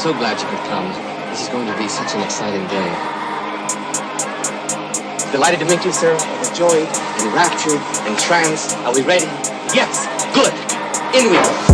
so glad you could come. This is going to be such an exciting day. Delighted to meet you, sir. Overjoyed, enraptured, entranced. Are we ready? Yes. Good. In we go.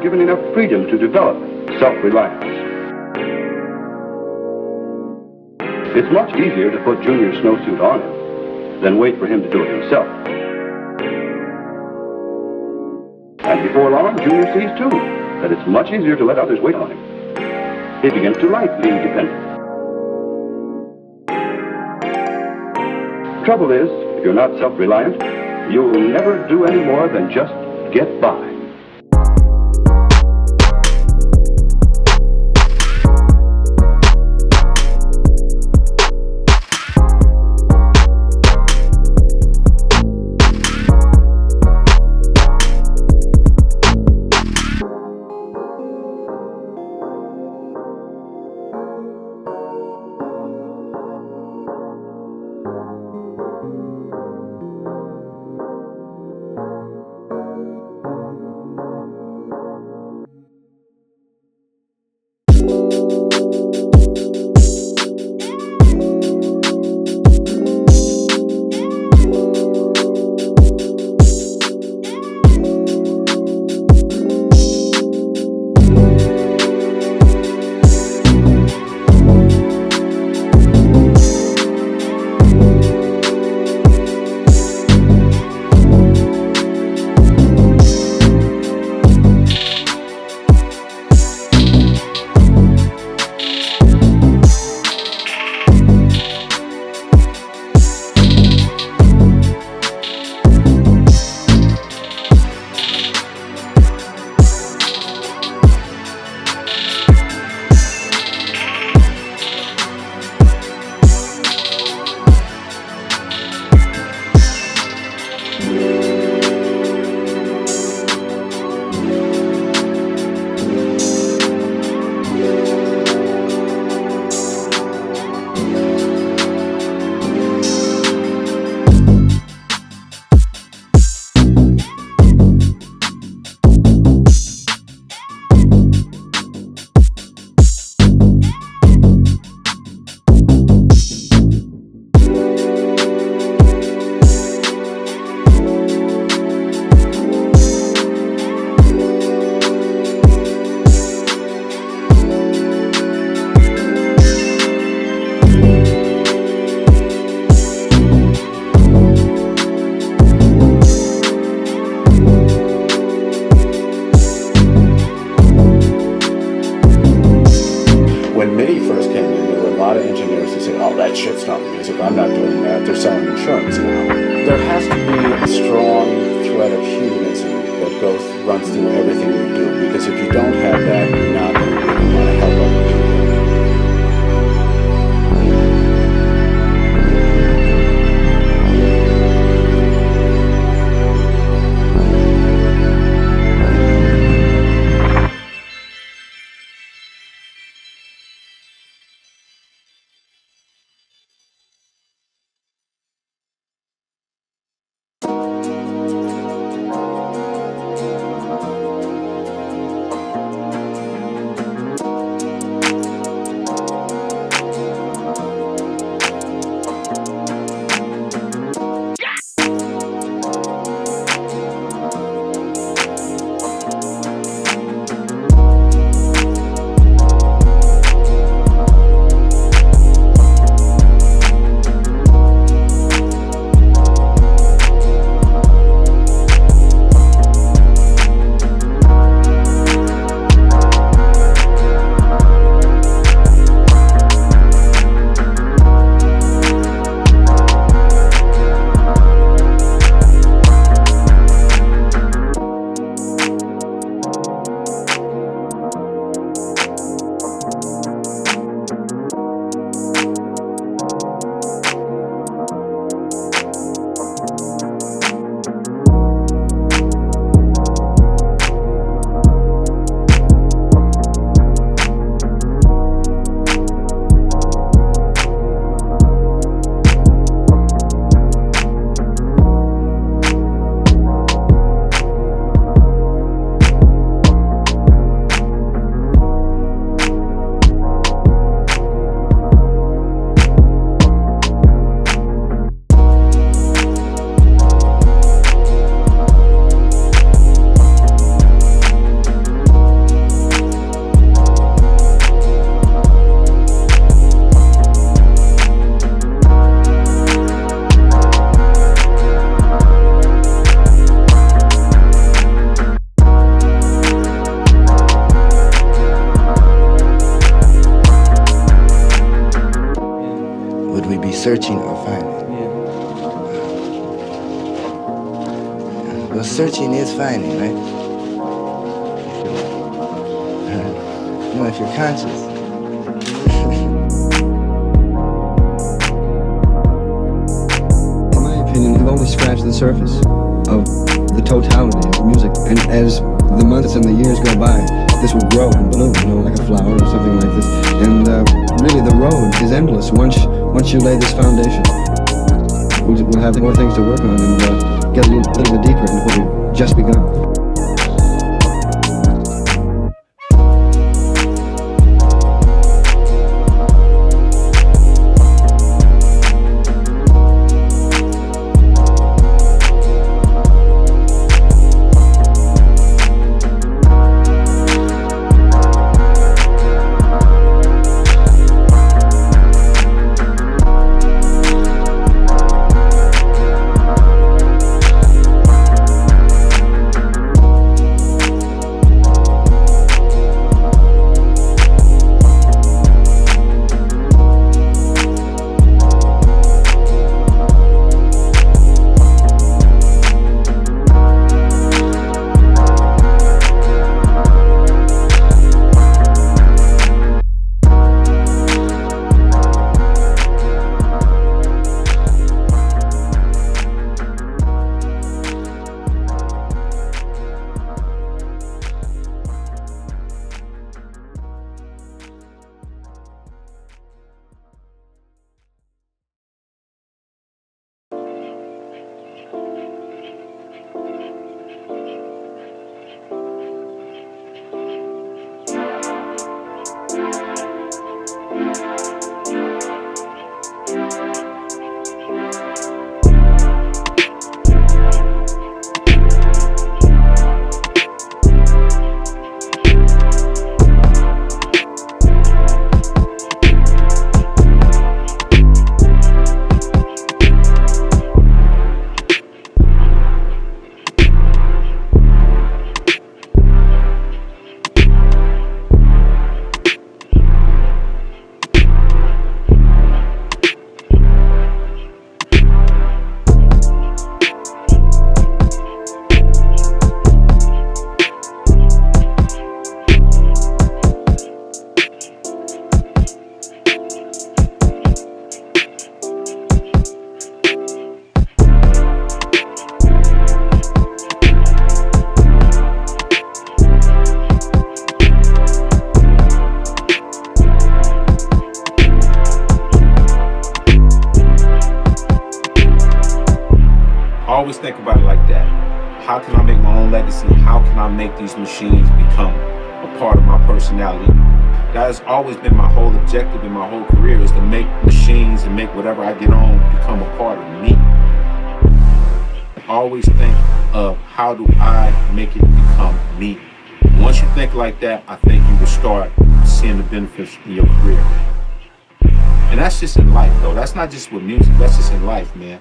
given enough freedom to develop self-reliance. It's much easier to put Junior's snowsuit on him than wait for him to do it himself. And before long, Junior sees, too, that it's much easier to let others wait on him. He begins to like being dependent. Trouble is, if you're not self-reliant, you'll never do any more than just get by. searching or finding. Well, searching is finding, right? You know, if you're conscious. In my opinion, we've only scratched the surface of the totality of music. And as the months and the years go by, this will grow and bloom, you know, like a flower or something like this. And really, the road is endless once you lay this foundation. We'll have more things to work on and get a little bit deeper into what we've just begun. Always think about it like that. How can I make my own legacy? How can I make these machines become a part of my personality? That has always been my whole objective in my whole career, is to make machines and make whatever I get on become a part of me. Always think of how do I make it become me. Once you think like that, I think you will start seeing the benefits in your career. And that's just in life, though. That's not just with music. That's just in life, man.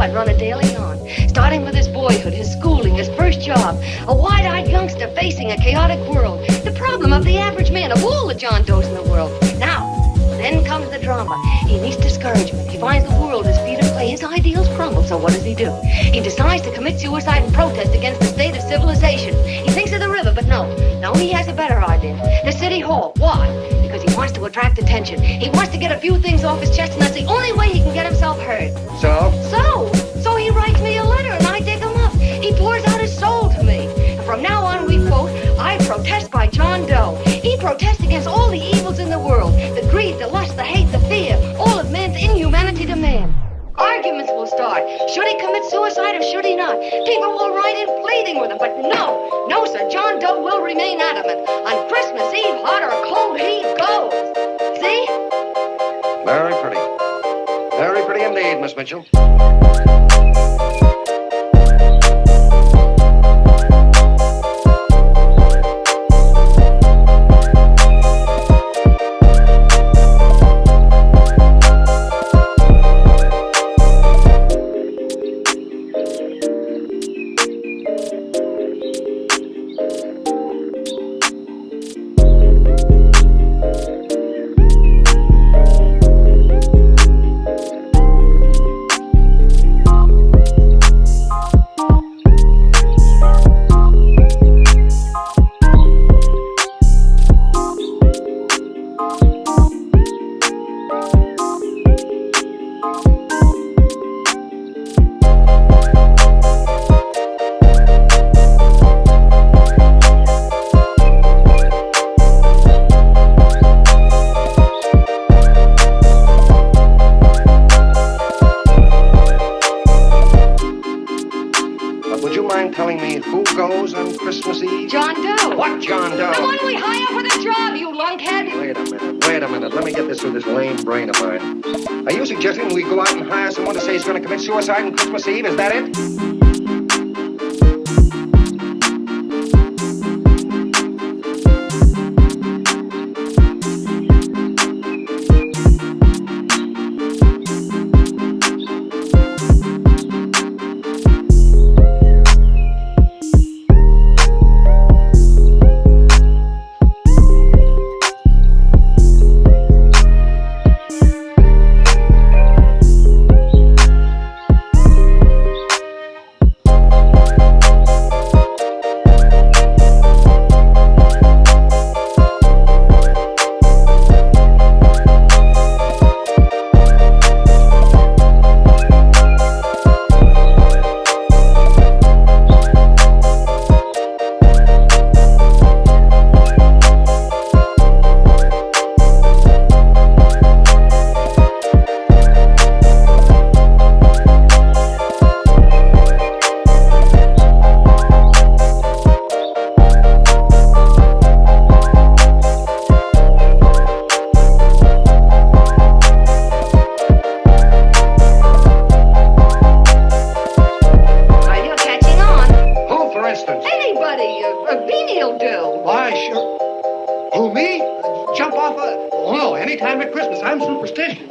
I'd run a daily on, starting with his boyhood, his schooling, his first job, a wide-eyed youngster facing a chaotic world, the problem of the average man, of all the John Does in the world. Now, then comes the drama. He meets discouragement. He finds the world his feet of clay. His ideals crumble, so what does he do? He decides to commit suicide in protest against the state of civilization. He thinks of the river, but no, he has a better idea. The city hall. Why? Because he wants to attract attention. He wants to get a few things off his chest, and that's the only way he can get himself heard. So he writes me a letter, and I dig him up. He pours out his soul to me. And from now on, we quote, I protest by John Doe. He protests against all the evils in the world, the greed, the lust, the hate, the fear, all of man's inhumanity to man. Arguments will start. Should he commit suicide or should he not? People will write in pleading with him, but no, sir, John Doe will remain adamant. On Christmas Eve, hot or cold, he goes. See? Very pretty. Very pretty indeed, Miss Mitchell. Would you mind telling me who goes on Christmas Eve? John Doe. What John Doe? The one we hire for the job, you lunkhead. Wait a minute. Let me get this through this lame brain of mine. Are you suggesting we go out and hire someone to say he's going to commit suicide on Christmas Eve? Is that it? Why, sure. Who, me? Jump off a... Oh, no, any time at Christmas. I'm superstitious.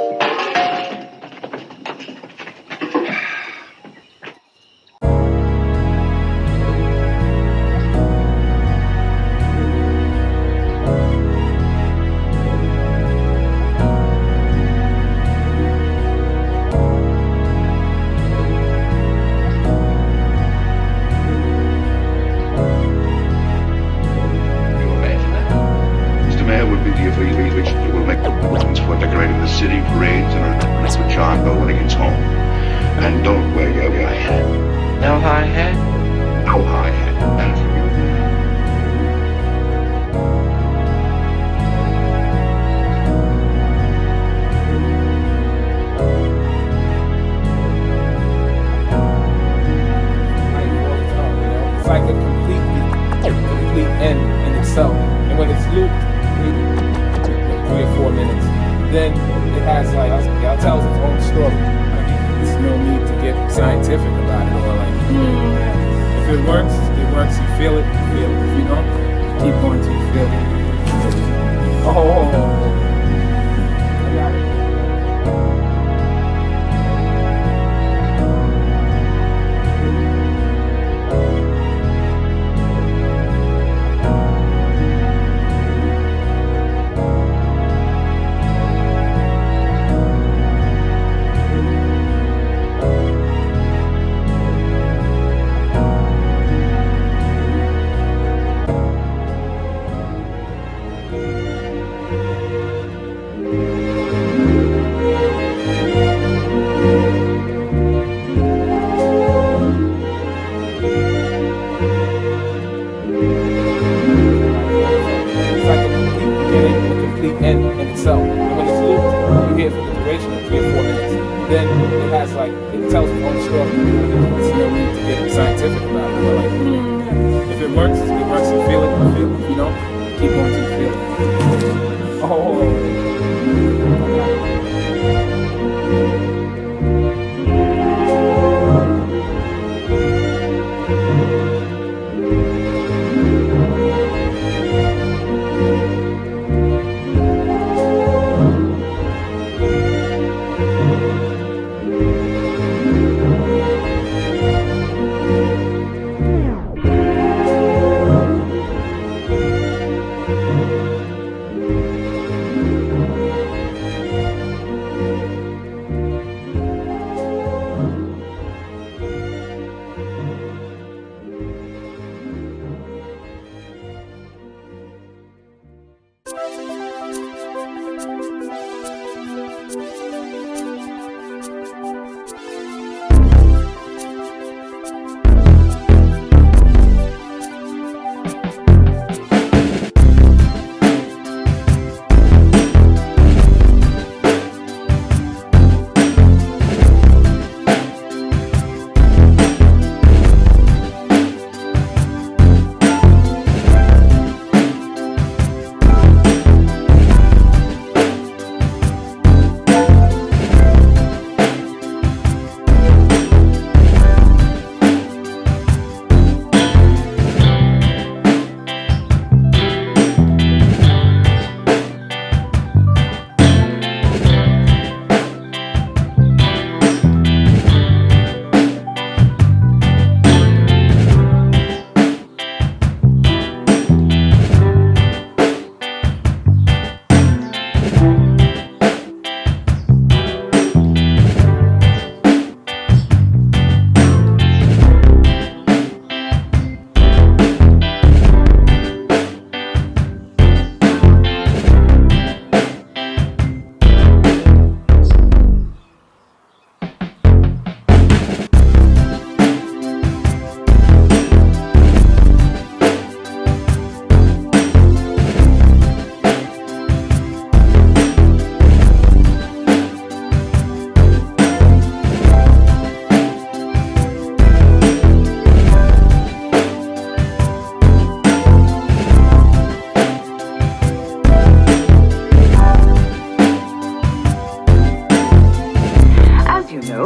Which will make plans for decorating the city parades and for John Doe when he gets home. And don't wear your high hat. No high hat? No high hat. That's for you. It's like a complete end in itself. And when it's looped, 3 or 4 minutes, then it has like, it tells its own story. There's no need to get scientific about it or like, if it works, you feel it, If you don't, keep going till you feel it. I got it. tells its own story. There's no need to get scientific about it. We're like, if it works, you feel it, you feel it. If you don't, keep going till you feel it. Oh.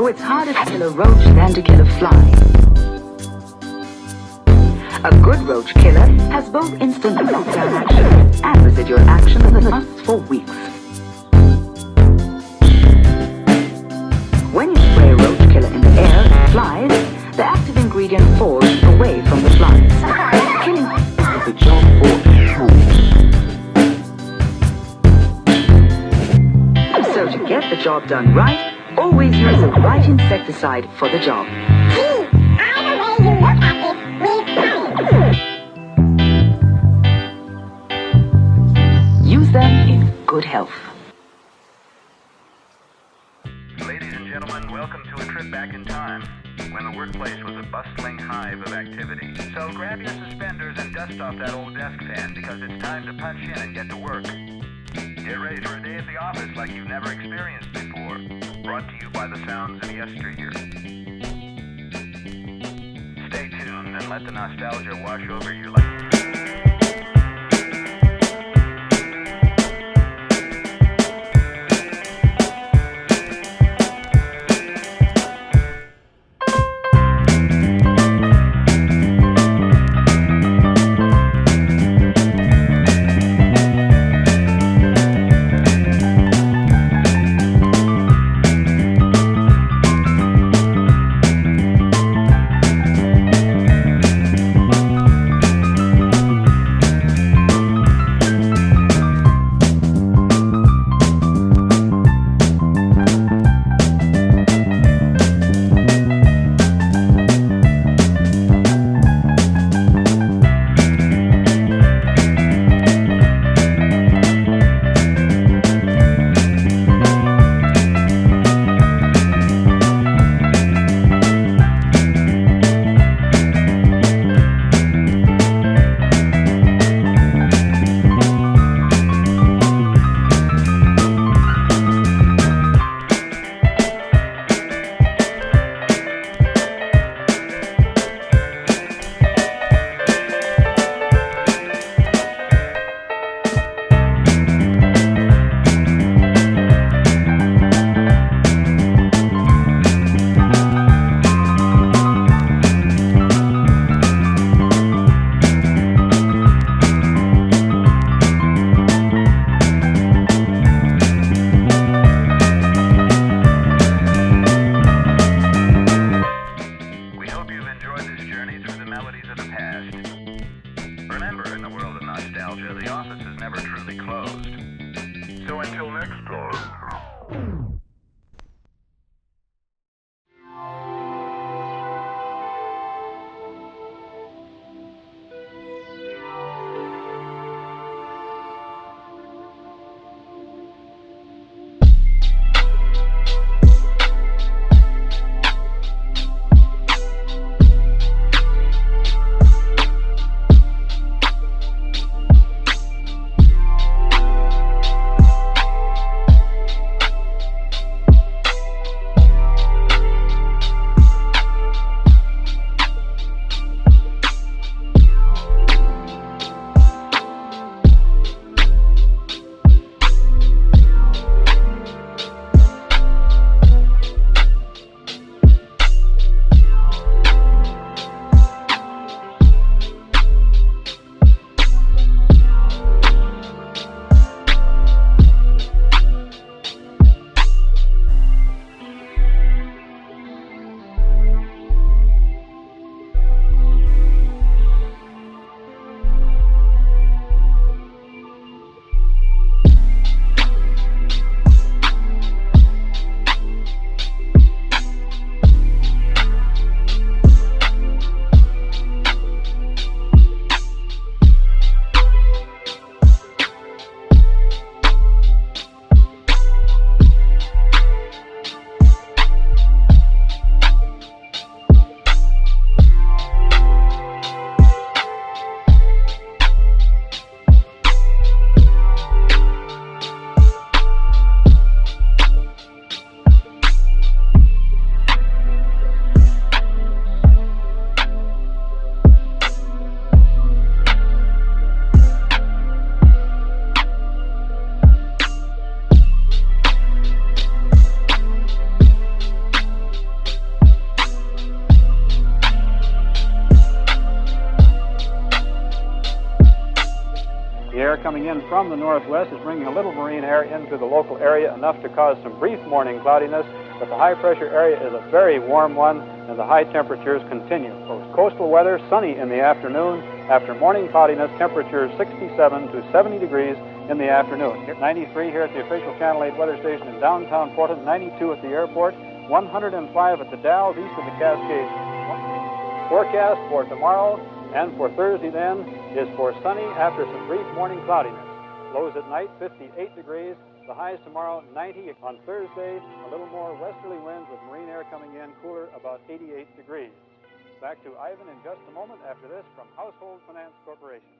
It's harder to kill a roach than to kill a fly. A good roach killer has both instant knockdown action and residual action that lasts for weeks. When you spray a roach killer in the air and flies, the active ingredient falls away from the flies, killing the job for So to get the job done right, always use the right insecticide for the job. Use them in good health. Ladies and gentlemen, welcome to a trip back in time, when the workplace was a bustling hive of activity. So grab your suspenders and dust off that old desk fan, because it's time to punch in and get to work. Get ready for a day at the office like you've never experienced before. Brought to you by the sounds of yesteryear. Stay tuned and let the nostalgia wash over you like... possibilities of the past. Remember, in the world of nostalgia, the office is never truly closed. So until next time. Coming in from the northwest is bringing a little marine air into the local area, enough to cause some brief morning cloudiness, but the high pressure area is a very warm one, and the high temperatures continue. Coastal weather, sunny in the afternoon. After morning cloudiness, temperatures 67 to 70 degrees in the afternoon. 93 here at the official Channel 8 weather station in downtown Portland, 92 at the airport, 105 at the Dalles east of the Cascades. Forecast for tomorrow and for Thursday then is for sunny after some brief morning cloudiness. Lows at night 58 degrees. The highs tomorrow 90. On Thursday, a little more westerly winds with marine air coming in, cooler about 88 degrees. Back to Ivan in just a moment after this from Household Finance Corporation.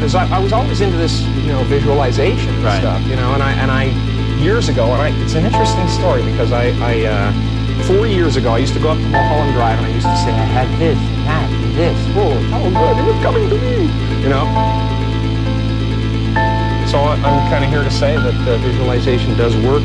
because I was always into this, visualization and stuff, and I years ago, it's an interesting story because I 4 years ago, I used to go up to Mulholland Drive and I used to say, I had this, that, and this. Oh, how good, it was coming to me, So I'm kind of here to say that visualization does work.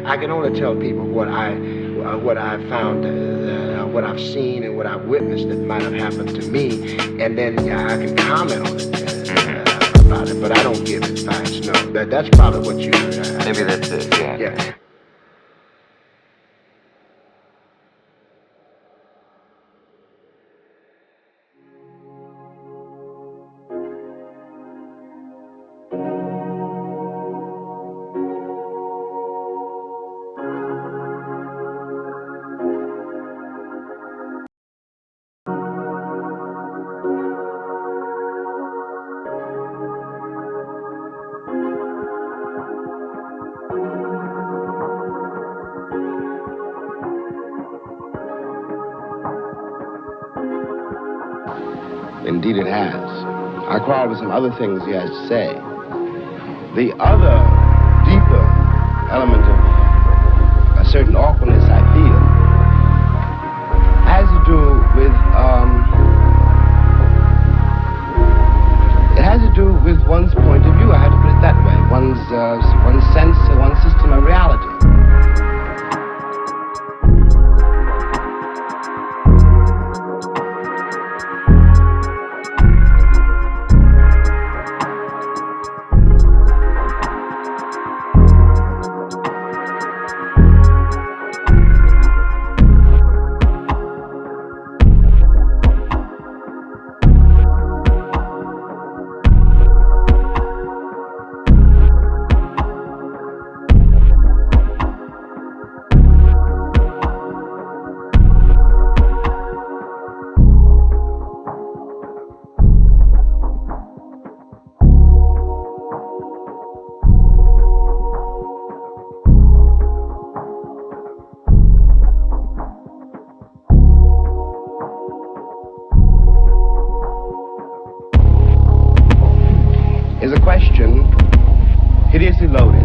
I can only tell people what I've found, what I've seen, and what I've witnessed that might have happened to me, and then I can comment on it about it. But I don't give advice. No, that's probably what you. Maybe that's it. Yeah. Yeah. Indeed it has. I quarrel with some other things he has to say. The other, deeper element of a certain awkwardness I feel has to do with, it has to do with one's point of view, I have to put it that way, one's sense, one's system of reality. Is a question hideously loaded,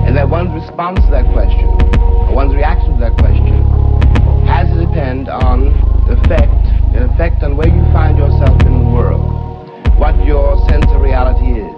and that one's response to that question, or one's reaction to that question, has to depend on the effect on where you find yourself in the world, what your sense of reality is.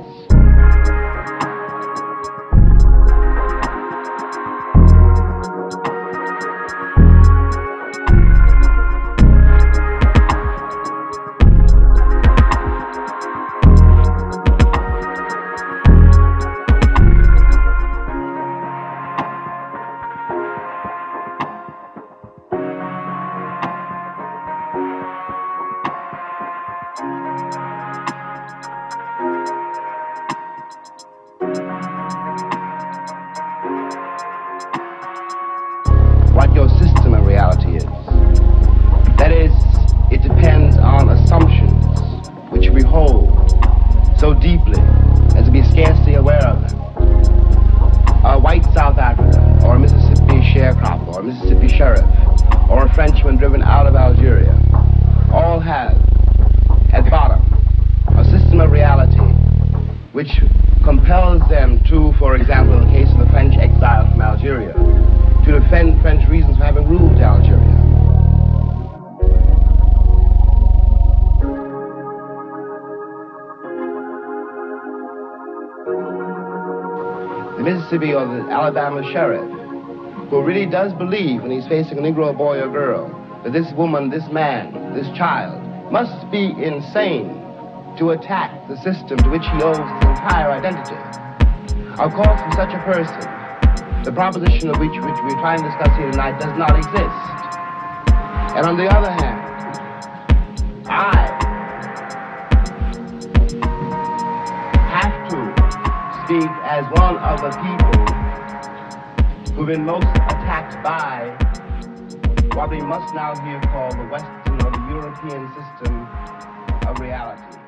deeply as to be scarcely aware of them. A white South African, or a Mississippi sharecropper, or a Mississippi sheriff, or a Frenchman driven out of Algeria, all have, at bottom, a system of reality which compels them to, for example, in the case of the French exiles from Algeria, to defend French reasons for having ruled Algeria. The Mississippi or the Alabama sheriff, who really does believe when he's facing a Negro boy or girl that this woman, this man, this child must be insane to attack the system to which he owes his entire identity. Of course, for such a person, the proposition of which we're trying to discuss here tonight does not exist. And on the other hand, I have to speak as one of the people who've been most attacked by what we must now here call the Western or the European system of reality.